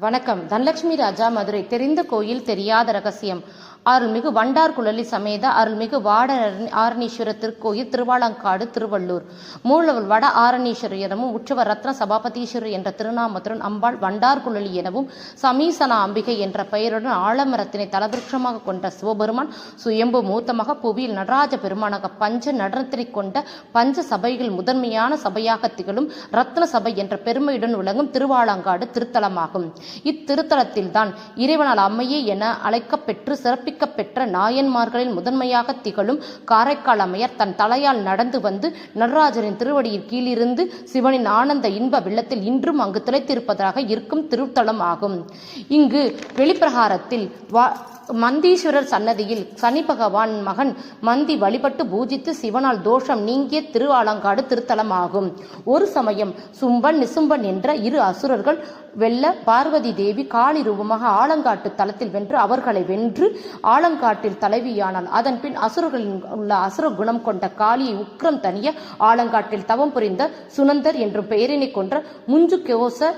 வணக்கம். தனலட்சுமி ராஜா, மதுரை. தெரிந்த கோயில் தெரியாத ரகசியம். அருள்மிகு வண்டார் குழலி சமேத அருள்மிகு வாட ஆரணீஸ்வரர் திருக்கோயில், திருவாலங்காடு, திருவள்ளூர். மூலவர் வட ஆரணீஸ்வரர் எனவும் உற்சவர் ரத்ன சபாபதீஸ்வரர் என்ற திருநாமத்துடன் அம்பாள் வண்டார் குழலி எனவும் சமீசனா அம்பிகை என்ற பெயருடன் ஆலமரத்தினை தலவிருட்சமாக கொண்ட சிவபெருமான் சுயம்பு மூர்த்தமாக புவியில் நடராஜ பெருமானாக பஞ்ச நடனத்தினை கொண்ட பஞ்ச சபைகள் முதன்மையான சபையாக திகழும் ரத்ன சபை என்ற பெருமையுடன் விளங்கும் திருவாலங்காடு திருத்தலமாகும். இத்திருத்தலத்தில்தான் இறைவனால் அம்மையே என அழைக்கப்பெற்று சிறப்பிக்கப்பெற்ற நாயன்மார்களில் முதன்மையாக திகழும் காரைக்கால் அம்மையார் தன் தலையால் நடந்து வந்து நடராஜரின் திருவடியின் கீழிருந்து சிவனின் ஆனந்த இன்ப வெள்ளத்தில் இன்றும் அங்கு திளைத்திருப்பதாக இருக்கும் திருத்தலம் ஆகும். இங்கு வெளிப்பிரகாரத்தில் மந்தீஸ்வரர் சன்னதியில் சனி பகவான் மகன் மந்தி வழிபட்டு பூஜித்து சிவனால் தோஷம் நீங்கிய திருவாலங்காடு திருத்தலமாகும். ஒரு சமயம் சும்பன் நிசும்பன் என்ற இரு அசுரர்கள் வெல்ல பார்வதி தேவி காளி ரூபமாக ஆலங்காட்டு தலத்தில் வென்று அவர்களை வென்று ஆலங்காட்டில் தலைவியானால். அதன் பின் அசுரர்களின் உள்ள அசுர குணம் கொண்ட காளியை உக்கிரம் தனிய ஆலங்காட்டில் தவம் புரிந்த சுனந்தர் என்றும் பெயரினை கொன்ற முஞ்சுகோச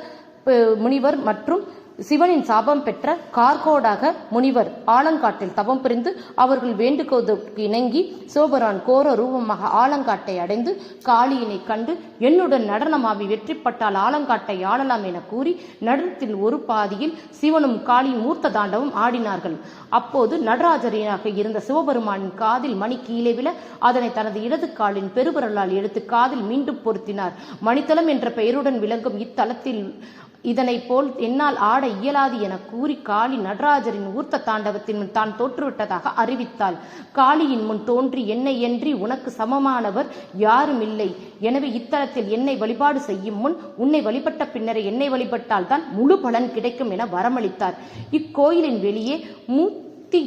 முனிவர் மற்றும் சிவனின் சாபம் பெற்ற கார்கோடக முனிவர் ஆலங்காட்டில் தவம் புரிந்து அவர்கள் வேண்டுகோளுக்கு இணங்கி சிவபெருமான் கோர ரூபமாக ஆலங்காட்டை அடைந்து காளியினை கண்டு என்னுடன் நடனமாவி வெற்றிப்பட்டால் ஆலங்காட்டை ஆளலாம் என கூறி நடனத்தில் ஒரு பாதியில் சிவனும் காளியும் மூர்த்த தாண்டவம் ஆடினார்கள். அப்போது நடராஜராக இருந்த சிவபெருமானின் காதில் மணி கீழே விழ அதனை தனது இடது காலின் பெருவிரலால் எடுத்து காதில் மீண்டும் பொருத்தினார். மணித்தலம் என்ற பெயருடன் விளங்கும் இத்தலத்தில் இதனை போல் என்னால் ஆட இயலாது என கூறி காளி நடராஜரின் ஊர்த்த தாண்டவத்தின் முன் தான் தோற்றுவிட்டதாக அறிவித்தாள். காளியின் முன் தோன்றி என்னையன்றி உனக்கு சமமானவர் யாரும் இல்லை, எனவே இத்தலத்தில் என்னை வழிபாடு செய்யும் முன் உன்னை வழிபட்ட பின்னரே என்னை வழிபட்டால் தான் முழு பலன் கிடைக்கும் என வரமளித்தார். இக்கோயிலின் வெளியே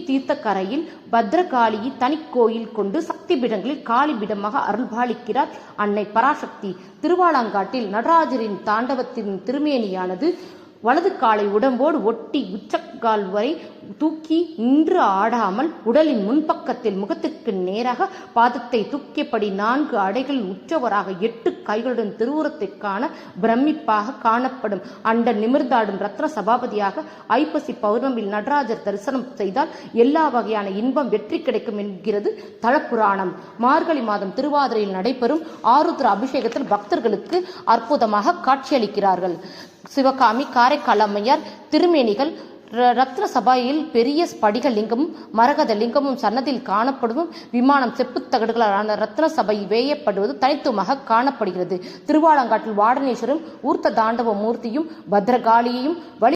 தீர்த்தக்கரையில் பத்ரகாளியை தனி கோயில் கொண்டு சக்தி பீடங்களில் காளி பீடமாக அருள்பாலிக்கிறார் அன்னை பராசக்தி. திருவாலங்காட்டில் நடராஜரின் தாண்டவத்தின் திருமேனியானது வலது காலை உடம்போடு ஒட்டி உச்சக்கால் வரை தூக்கி நின்று ஆடாமல் உடலின் முன்பக்கத்தில் முகத்திற்கு நேராக பாதத்தை தூக்கியபடி 4 அடைகள் உற்றவராக 8 கைகளுடன் திருவுரத்தை காண பிரமிப்பாக காணப்படும். அண்ட நிமிர்ந்தாடும் ரத்ன சபாபதியாக ஐப்பசி பௌர்ணமியில் நடராஜர் தரிசனம் செய்தால் எல்லா வகையான இன்பம் வெற்றி கிடைக்கும் என்கிறது தலப்புராணம். மார்கழி மாதம் திருவாதிரையில் நடைபெறும் ஆருத்ர அபிஷேகத்தில் பக்தர்களுக்கு அற்புதமாக காட்சியளிக்கிறார்கள். சிவகாமி, காரைக்கால் அம்மையார் திருமேனிகள் ரத்ன சபையில் பெரிய ஸ்படிக லிங்கமும் மரகத லிங்கமும் சன்னதியில் காணப்படுவதும் விமானம் செப்புத்தகடுகளான ரத்ன சபை வேயப்படுவது தனித்துவமாக காணப்படுகிறது. திருவாலங்காட்டில் வாடனேஸ்வரம் ஊர்த்த தாண்டவ மூர்த்தியும் பத்ரகாளியையும்